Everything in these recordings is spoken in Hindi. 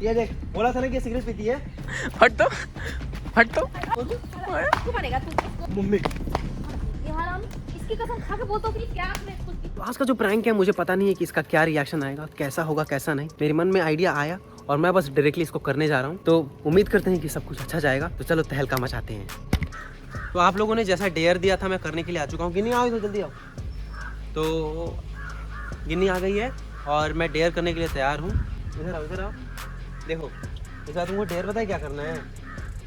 ये देख, बोला था ना कि सिगरेट पीती है। हट तो तू पड़ेगा तू मम्मी, ये हराम, इसकी कसम खा के बोल तो प्लीज क्या आपने तो आज का जो प्रैंक है मुझे पता नहीं है कि इसका क्या रिएक्शन आएगा, कैसा होगा कैसा नहीं। मेरे मन में आइडिया आया और मैं बस डायरेक्टली इसको करने जा रहा हूँ, तो उम्मीद करते हैं कि सब कुछ अच्छा जाएगा। तो चलो तहलका मचाते हैं। तो आप लोगों ने जैसा डेयर दिया था मैं करने के लिए आ चुका हूँ। गिन्नी आओ इधर, जल्दी आओ। तो गिन्नी आ गई है और मैं डेयर करने के लिए तैयार हूँ। इधर आओ, इधर आओ। देखो इसका तुमको डेयर पता है क्या करना है।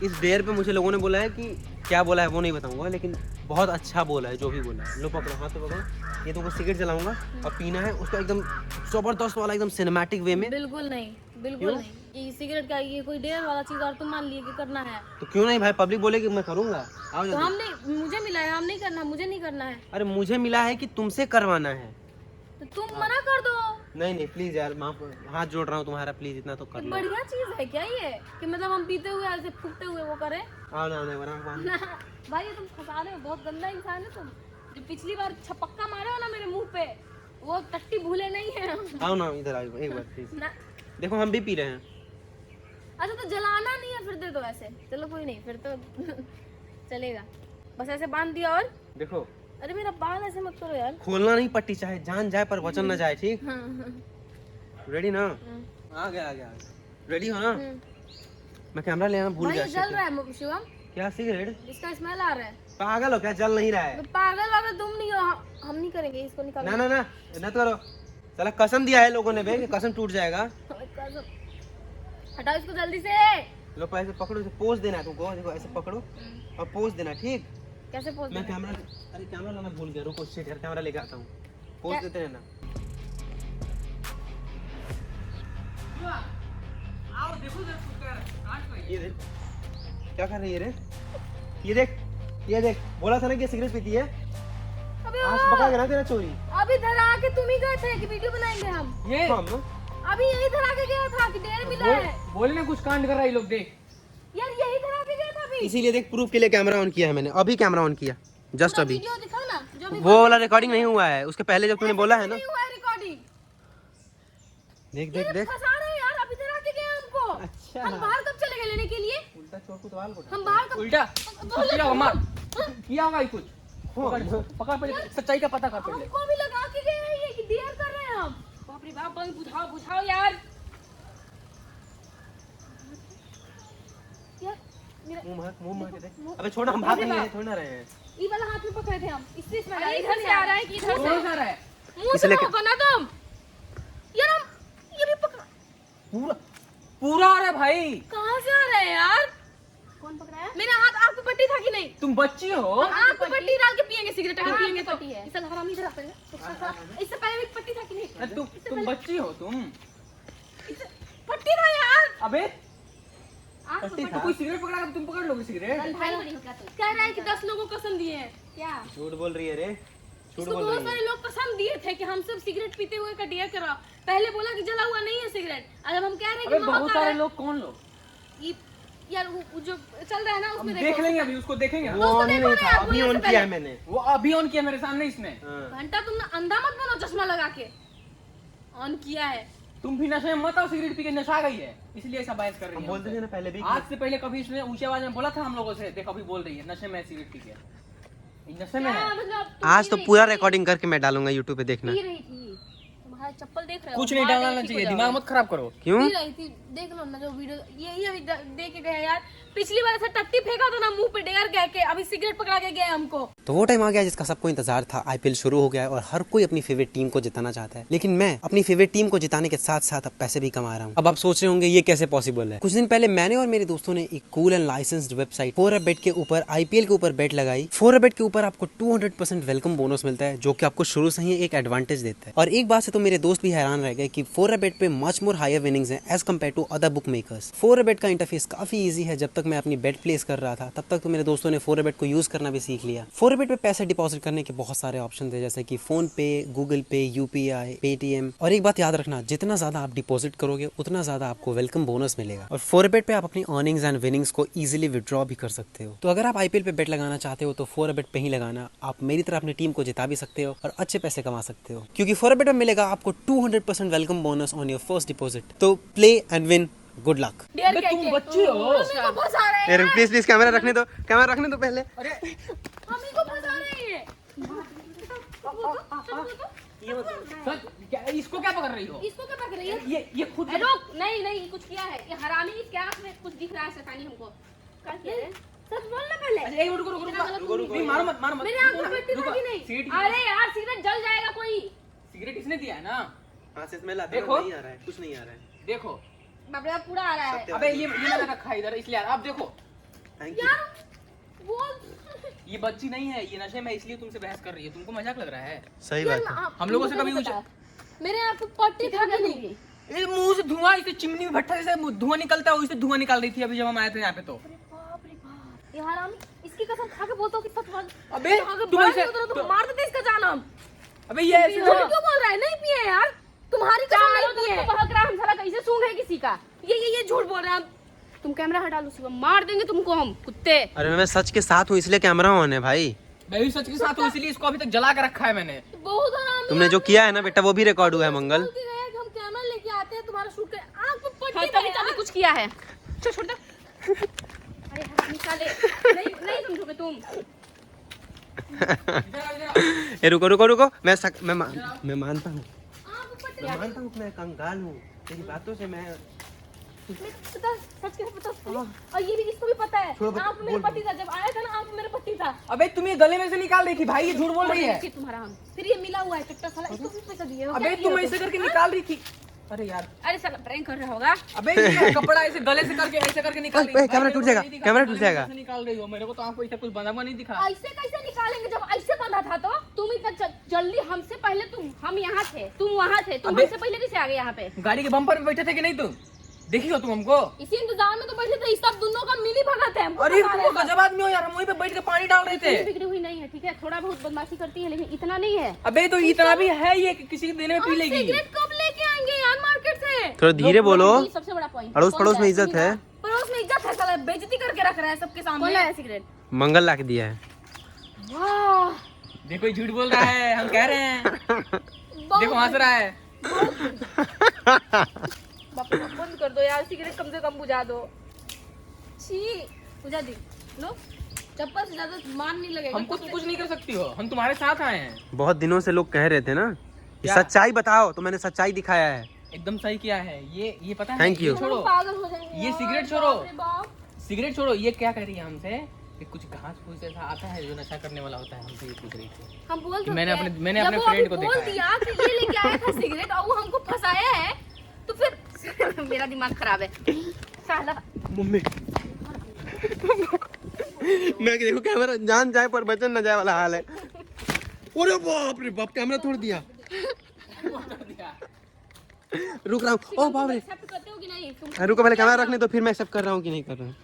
इस डेयर पे मुझे लोगों ने बोला है कि क्या बोला है वो नहीं बताऊंगा, लेकिन बहुत अच्छा बोला है जो भी बोला है। लो पकड़ो, हाथ तो पकड़ो। ये तुमको सिगरेट जलाऊंगा और पीना है उसको एकदम जबरदस्त वाला, एकदम सिनेमैटिक वे में। बिल्कुल नहीं, बिल्कुल नहीं। ये सिगरेट का ये कोई डेयर वाला चीज और तुम मान लिए कि करना है तो क्यों नहीं भाई, पब्लिक बोले कि मैं करूंगा। आओ तो जल्दी। हम नहीं, मुझे मिला है, हम नहीं करना, मुझे नहीं करना है। अरे मुझे मिला है कि तुमसे करवाना है। तो तुम मना कर दो। नहीं नहीं प्लीज यार, माफ, हाथ जोड़ रहा हूँ तुम्हारा, प्लीज इतना तो कर लो। बढ़िया चीज है क्या ये कि मतलब हम पीते हुए ऐसे फूकते हुए वो करें? आओ ना, नहीं बना ना भाई, ये तुम फंसा रहे हो, बहुत गंदा इंसान है तुम। जो पिछली बार छपक्का मारे हो ना मेरे मुंह पे, वो टट्टी भूले नहीं है हम। आओ ना इधर आओ एक बार प्लीज। ना देखो हम भी पी रहे हैं। अच्छा तो जलाना नहीं है, फिर दे दो ऐसे। चलो कोई नहीं, फिर तो चलेगा। बस ऐसे बांध दिया और देखो अरे मेरा बाल ऐसे मत करो यार। खोलना नहीं पट्टी, चाहे जान जाए पर वचन न जाए, ठीक। हाँ, हाँ, रेडी ना? आ गया रेडी हो ना? मैं कैमरा लेना भूल भाई गया। ये जल रहा है शिवम, क्या सिगरेट? इसका स्मेल आ रहा है। पागल हो क्या, जल नहीं रहा है। तो पागल वागल तुम नहीं हो, हम नहीं करेंगे इसको, निकालो। ना ना ना ना करो। चला कसम दिया है लोगों ने बे कि कसम टूट जाएगा। हटाओ इसको जल्दी से। लो ऐसे पकड़ो, इसे पोज देना है तुमको। देखो ऐसे पकड़ो और पोज देना, ठीक। कैसे पोज मैं देना? कैमरा, अरे कैमरा लाना भूल गया, रुको शिट यार, कैमरा लेके आता हूँ। पोज देते रहना। ये देख क्या कर रही है रे, ये देख बोला था ना कि सिगरेट पीती है। अबे आज पकड़ा गया ना तेरा चोरी। अभी धरा के तुम ही गए थे कि वीडियो बनाएंगे हम। ये हम अभी यही धरा के गया था कि डेढ़ मिला है। बोले ना कुछ कांड कर रहा है ये लोग, देख। यार यही धरा के गया था अभी। इसीलिए देख प्रूफ के लिए कैमरा ऑन किया है मैंने, अभी कैमरा ऑन किया जस्ट अभी। वीडियो दिखाओ ना, जो भी वो वाला रिकॉर्डिंग नहीं हुआ है, उसके पहले जब तूने बोला है ना। नहीं हुआ है रिकॉर्डिंग। देख देख देख। फंसा रहे हैं यार, अभी धरा के गए हमको। अच्छा हम बाहर कब चले गए लेने के लिए? उल्टा चोर को सवाल को हम बाहर कब? उल्टा किया होगा, मार किया होगा ही कुछ। पकड़ पहले, सच्चाई का पता कर पहले। हमको भी लगा के गए हैं ये कि डेयर कर रहे हैं हम। बाप रे बाप, बंद बुझाओ यार। यार मुंह मार के देख। अबे छोड़, हम भाग नहीं रहे, थोड़ी ना रहे हैं। ये वाला हाथ में पकड़े थे हम, इससे स्मेल इधर से आ रहा है कि इधर से कौन सा रहा है? मुंह से बना तुम। यार हम ये भी पकड़ा, पूरा आ रहा है भाई। कहां से आ रहे हैं यार? कौन पकड़ा है? मेरा हाथ आंख पे पट्टी था कि नहीं? तुम बच्ची हो। आंख पे पट्टी डाल के पिएंगे सिगरेट, अगर पिएंगे तो। इस साल हराम इधर आता है। इससे पहले भी पट्टी था कि नहीं? तुम बच्ची हो तुम। पट्टी था यार। अबे आंख पे तो कोई सिगरेट पकड़ा, तुम पकड़ लोगे सिगरेट। कह रहा है कि 10 लोगों को कसम दिए हैं। क्या झूठ बोल रही है रे, झूठ इसको बोल बहुत रही है। सारे लोग कसम दिए थे कि हम सब सिगरेट पीते हुए का डेयर करा। पहले बोला कि जला हुआ नहीं है सिगरेट, और अब हम कह रहे हैं कि अबे बहुत सारे लोग, कौन लोग? ये यार वो जो चल रहा है ना हम उसमें देख लेंगे, अभी उसको देखेंगे। वो ऑन ही नहीं था, अभी ऑन किया है मैंने। वो अभी ऑन किया मेरे सामने इसने। घंटा तुम ना अंधा मत बनो चश्मा लगा के, ऑन किया है। तुम भी नशे में मत आओ, सिगरेट पी के नशा गई है, इसलिए ऐसा बहस कर रही हम है। बोलते थे ना पहले भी। आज से पहले कभी इसने ऊंची आवाज में बोला था हम लोगों से, देख अभी बोल रही है नशे में सिगरेट पी के। ये नशे में है। मतलब आज तो पूरा रिकॉर्डिंग करके मैं डालूंगा यूट्यूब पे, देखना। पी रही थी, तुम्हारा चप्पल देख रहे हो? कुछ नहीं मार डालना देगी चाहिए, को दिमाग जाओ। मत खराब करो। क्यों? पी रही थी, देख लो ना जो वीडियो, यही अभी दे के गए यार। पिछली बार ऐसा टट्टी फेंका था ना मुंह पे डेयर कह के, अभी सिगरेट पकड़ा के गए हमको। तो वो टाइम आ गया जिसका सबको इंतजार था। आईपीएल शुरू हो गया है और हर कोई अपनी फेवरेट टीम को जिताना चाहता है, लेकिन मैं अपनी फेवरेट टीम को जिताने के साथ साथ अब पैसे भी कमा रहा हूँ। अब आप सोच रहे होंगे ये कैसे पॉसिबल है। कुछ दिन पहले मैंने और मेरे दोस्तों ने एक cool and licensed website 4Abet के ऊपर आईपीएल के ऊपर बेट लगाई। 4Abet के ऊपर आपको 200% वेलकम बोनस मिलता है, जो कि आपको शुरू से ही एक एडवांटेज देता है। और एक बात से तो मेरे दोस्त भी हैरान रह गए कि 4Abet पे मच मोर हायर विनिंग्स हैं as compared to other bookmakers. 4Abet का इंटरफेस काफी ईजी है। जब तक मैं अपनी बेट प्लेस कर रहा था तब तक तो मेरे दोस्तों ने 4Abet को यूज करना भी सीख लिया। 4Abet पे पैसे डिपॉजिट करने के बहुत सारे ऑप्शन थे, जैसे कि फोन पे, गूगल पे, यूपीआई, पेटीएम। और एक बात याद रखना, जितना ज्यादा आप डिपॉजिट करोगे उतना ज्यादा आपको वेलकम बोनस मिलेगा। और 4Abet पे आप अपनी अर्निंग्स एंड विनिंग्स को इजीली विड्रॉ भी कर सकते हो। तो अगर आप आईपीएल पे बेट लगाना चाहते हो तो 4Abet पे ही लगाना। आप मेरी तरह अपनी टीम को जिता भी सकते हो और अच्छे पैसे कमा सकते हो, क्योंकि 4Abet में मिलेगा आपको 200% welcome bonus on your first deposit. तो play and win good luck. डेयर अबे कह तुम के बच्चे हो। मम्मी को फंसा रहे हैं, प्लीज प्लीज कैमरा रखने दो, कैमरा रखने दो पहले। अरे मम्मी को फंसा रहे हैं। सर इसको क्या पकड़ रही हो? इसको क्या पकड़ रही है? ये खुद ए, रुक, नहीं कुछ किया है, ये हरामी, इसके आंख में कुछ दिख रहा है शैतानी हमको। क्या किया है? सच बोलना पहले। अच्छा, एक मिनट रुको। नहीं मारो मत मेरे आंख में पट्टी लगी नहीं। अरे यार सिगरेट जल जाएगा कोई। सिगरेट इसने दिया है ना? हां से स्मेल आता है, देखो। नहीं आ रहा है, कुछ नहीं आ रहा है। देखो बाप रे पूरा आ रहा है अबे ये मैंने रखा है इधर इसलिए आप देखो। Thank you. यार वो ये बच्ची नहीं है, ये नशे में इसलिए तुमसे बहस कर रही है। तुमको मजाक लग रहा है? सही बात है। हम लोगों से मुझे कभी नहीं पता। मेरे आंख में पट्टी था कि नहीं? ये मुंह से धुआं, इसे चिमनी में भट्ठा जैसे धुआं निकलता है, वैसे धुआं निकाल रही थी अभी जब हम आए थे यहाँ पे। तो बाप रे बाप, ये हरामी, इसकी कसम खा के बोलता हूँ कि सच बोल। अबे अगर तुम बड़ा ऐसे नहीं होता तो मार देते इसका जान हम। अबे ये ऐसे झूठ क्यों बोल रहा है? नहीं पिए यार, तुम्हारी कसम नहीं पिए। तो बहक रहा है, हम साला कैसे सूंघ है किसी का? ये झूठ बोल रहा है। तुम कैमरा हटा लो, सिवा मार देंगे तुमको हम कुत्ते। अरे मैं सच के साथ हूँ इसलिए कैमरा ऑन है भाई। मैं भी सच के साथ हूँ, इसलिए इसको अभी तक जला के रखा है मैंने। बहुत हरामी। तुमने जो किया है ना बेटा वो भी रिकॉर्ड हुआ है मंगल। बोल के गए कि हम कैमरा लेके आते हैं तुम्हारा शूट कर, आंख में पट्टी तभी कुछ किया है। चल छोड़ दे। अरे हरामी साले, नहीं समझोगे तुम। ए रुको रुको रुको, मैं मानता हूँ, आंख में पट्टी मैं मानता हूँ मैं कंगाल हूँ, तेरी बातों से मैं पता, सच के पता उसको। और ये भी इसको भी पता है, छोड़ो, आंख में मेरे पट्टी था, जब आया था ना आंख में मेरे पट्टी था। अबे तुम ये गले में से निकाल रही थी भाई, ये झूठ बोल रही है। तुम्हारा हम फिर ये मिला हुआ है चट्टा साला, इसको भी पैसा दिए हो? अबे क्या तुम किए हो ऐसे करके निकाल रही थी। अरे यार, अरे साला प्रैंक कर रहा होगा। अबे ये कपड़ा ऐसे गले से करके ऐसे करके निकाल रही ओए, है। कैमरा टूट जाएगा, कैमरा टूट जाएगा। कैसे निकाल रही हो? मेरे को तो आपको ऐसा कुछ बना हुआ नहीं दिखा। ऐसे कैसे निकालेंगे जब ऐसे बंधा था? तो तुम इतना जल्दी, हमसे पहले हम यहाँ थे, तुम वहाँ थे, तुम अबे- हमसे पहले कैसे आ गए यहाँ पे? गाड़ी के बम्पर में बैठे थे कि नहीं तुम? देखी हो तुम हमको? इसी इंतजार में तो बैठे थे, इस सब दोनों का मिली भगत है। हमको अरे पता तुम है। गजब आदमी हो यार, हम वहीं पे बैठ के पानी डाल रहे थे। इतनी बिगड़ी हुई नहीं है, ठीक है? थोड़ा बहुत बदमाशी करती है लेकिन इतना नहीं है। अबे तो इतना भी है ये कि किसी के देने में पी हम लेगी। सिगरेट कब लेके आएंगे यार मार्केट से? थोड़ा धीरे बोलो, ये सबसे बड़ा पॉइंट। अड़ोस पड़ोस में इज्जत है। पड़ोस में इज्जत है, साला बेइज्जती करके रख रहा है सबके सामने। कौन लाया सिगरेट? मंगल ला के दिया है। वाह, देखो ये झूठ बोल रहा है, हम कह रहे हैं। देखो हंस रहा है। बाप रे, बंद कर दो यार, सिगरेट कम से कम बुझा दो। छी, बुझा दी लो, चप्पल से ज्यादा मान नहीं लगेगा। हमको तुम कुछ नहीं कर सकती हो, हम तुम्हारे साथ आए हैं। बहुत दिनों से लोग कह रहे थे ना कि क्या? सच्चाई बताओ, तो मैंने सच्चाई दिखाया है। एकदम सही किया है। ये पता है? Thank you. ये छोड़ो, पागल हो जाएंगे ये यार, सिगरेट छोड़ो। बाप रे बाप। सिगरेट छोड़ो। ये क्या कह रही है हमसे कि कुछ घास फूस ऐसा आता है जो नशा करने वाला होता है, हमसे ये पूछ रही थी। हम बोल सकते मैंने हैं। अपने जब वो फ्रेंड अभी को बोल देखा है। दिया कि ये लेके आया था सिगरेट और वो हमको फंसाया है, तो फिर मेरा दिमाग खराब है साला। मम्मी मैं देखो कैमरा जान जाए पर बचन न जाए वाला हाल है। अरे बाप रे बाप, कैमरा तोड़ दिया। रुक रहा हूँ। ओ बाप रे, एक्सेप्ट करते हो कि नहीं तुम? रुको पहले कैमरा रखने दो, फिर मैं एक्सेप्ट कर रहा हूँ कि नहीं कर रहा हूँ।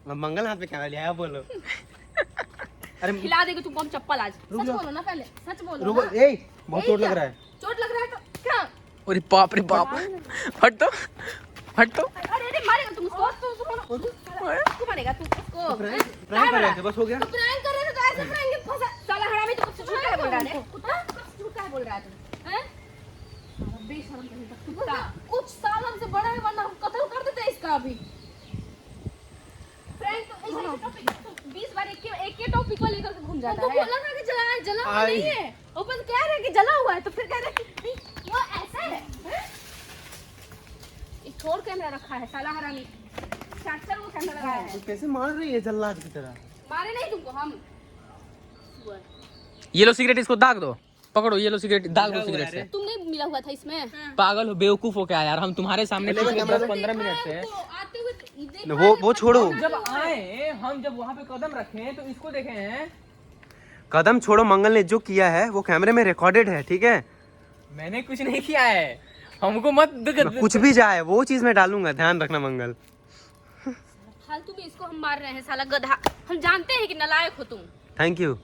अब मंगल हाथ में कैमरा लिया है, बोलो। अरे खिला देगा तुमको हम चप्पल आज। सच बोलो ना, पहले सच बोलो रुको, ना। ए बहुत चोट लग रहा है। चोट लग रहा है तो क्या? अरे बाप रे बाप, हट तो, हट तो। अरे अरे मारेगा तुम उसको, तू मारेगा तू उसको। प्रैंक कर रहे थे, बस हो गया। तो प्रैंक कर रहे थे तो ऐसे प्रैंक फंसा साला हरामी। तो कुछ झूठ क्या बोल रहा है? झूठ क्या बोल रहा है तू? हैं? बेशरम कहीं का कुत्ता। कुछ साल हमसे बड़ा है, वरना हम कत्ल कर देते इसका अभी। प्रैंक तो ऐसे टॉपिक 20 बार एक के टॉपिक को लेकर घूम जाता है। तो बोला ना कि जला हुआ नहीं है, ऊपर से कह रहे हैं कि जला हुआ है, तो फिर कह रहे हैं कि वो ऐसा है। एक छोड़ कैमरा रखा है साला हरामी, चाचा वो कैमरा लगाया है। कैसे मार रही है जल्लाद की तरह? मारे नहीं तुमको हम। ये लो सिगरेट, इसको दाग दो। पकड़ो ये लो सिगरेट, दाग दो सिगरेट से। तुम नहीं मिला हुआ था इसमें? पागल हो, बेवकूफ हो क्या यार? हम तुम्हारे सामने पिछले 10-15 मिनट से तो आते हुए देखा वो छोड़ो, जब आए, हम जब वहाँ पे कदम रखे तो इसको देखे हैं। कदम छोड़ो। मंगल ने जो किया है वो कैमरे में रिकॉर्डेड है, ठीक है? मैंने कुछ नहीं किया है, हमको मत मैं कुछ भी जाए वो चीज में डालूंगा, ध्यान रखना मंगल। फालतू में इसको हम मार रहे हैं साला गधा। हम जानते हैं कि नालायक हो तुम। Thank you.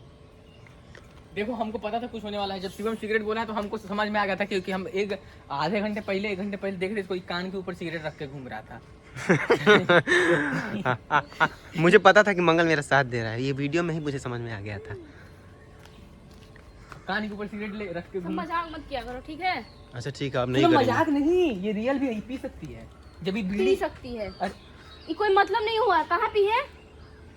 देखो हमको पता था कुछ होने वाला है। जब शिवम सिगरेट बोला तो हमको समझ में आ गया था, क्योंकि हम एक घंटे पहले देख रहे थे कोई कान के ऊपर सिगरेट रख के घूम रहा था। मुझे पता था कि मंगल मेरा साथ दे रहा है, ये वीडियो में ही मुझे समझ में आ गया था। कान के ऊपर सिगरेट रख के तुम घूम। मजाक मत किया करो, ठीक है? अच्छा ठीक है, अब नहीं चलो करेंगे। मजाक नहीं, ये रियल भी पी सकती है। जब ये पी बीड़ी सकती है, अरे ये कोई मतलब नहीं हुआ। कहाँ पी है?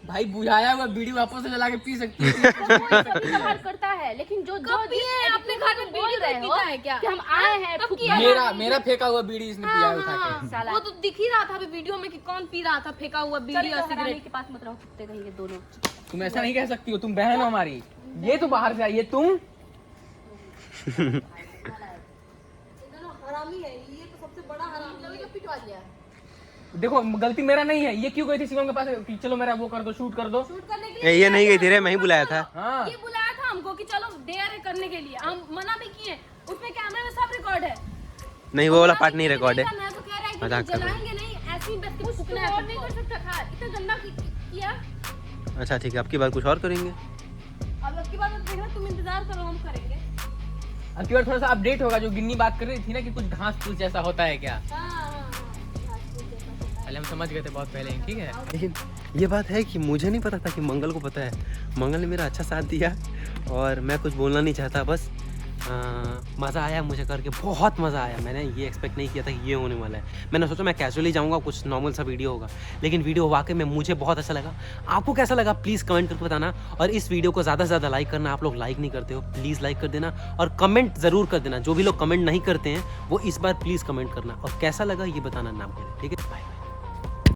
भाई बुझाया हुआ बीड़ी वापस से जला के पी सकती है। तो वो ये सभी सवाल करता है, लेकिन जो जो अपने घर में बीड़ी पीता है क्या? कि हम आए हैं मेरा फेंका हुआ बीड़ी इसने पिया है उठा के। साला। वो तो दिख ही रहा था अभी वीडियो में कि कौन पी रहा था फेंका हुआ बीड़ी और सिगरेट। के पास मत रहो, कुत्ते कहीं के दोनों। तुम ऐसा नहीं कह सकती हो, तुम बहन हो हमारी। ये तो बाहर से आई है, तुम हरामी है ये, तो सबसे बड़ा हरामी है। पिटवा दिया। देखो गलती मेरा नहीं है। ये क्यों गई थी शिवम के पास कि चलो मेरा वो कर दो, शूट कर दो। शूट करने के लिए ये नहीं गई थी रे, मैं ही बुलाया था। हाँ ये बुलाया था हमको कि चलो डेयर करने के लिए, हम मना भी किए। उसमें कैमरे में सब रिकॉर्ड है। नहीं वो वाला पार्ट नहीं रिकॉर्ड है। मैं तो कह रहा है कि मजाक कर रहा हूँ। जलाएंगे नहीं, ऐसे ही बस के फूकना है। और नहीं कर सकता था, इतना गंदा किया। अच्छा ठीक है, आपकी बार कुछ और करेंगे। अब की बात देखना, तुम इंतजार करो, हम करेंगे। अब की बार थोड़ा सा अपडेट होगा। जो गिन्नी बात कर रही थी ना कि कुछ घास फूस जैसा होता है क्या, पहले हम समझ गए थे बहुत पहले ही, ठीक है। लेकिन ये बात है कि मुझे नहीं पता था कि मंगल को पता है। मंगल ने मेरा अच्छा साथ दिया और मैं कुछ बोलना नहीं चाहता, बस मज़ा आया मुझे करके, बहुत मज़ा आया। मैंने ये एक्सपेक्ट नहीं किया था कि ये होने वाला है। मैंने सोचा मैं कैजुअली जाऊँगा, कुछ नॉर्मल सा वीडियो होगा, लेकिन वीडियो वाकई में मुझे बहुत अच्छा लगा। आपको कैसा लगा प्लीज़ कमेंट करके बताना, और इस वीडियो को ज़्यादा से ज़्यादा लाइक करना। आप लोग लाइक नहीं करते हो, प्लीज़ लाइक कर देना और कमेंट ज़रूर कर देना। जो भी लोग कमेंट नहीं करते हैं वो इस बार प्लीज़ कमेंट करना, और कैसा लगा ये बताना ना भूलें, ठीक है। Bye bye.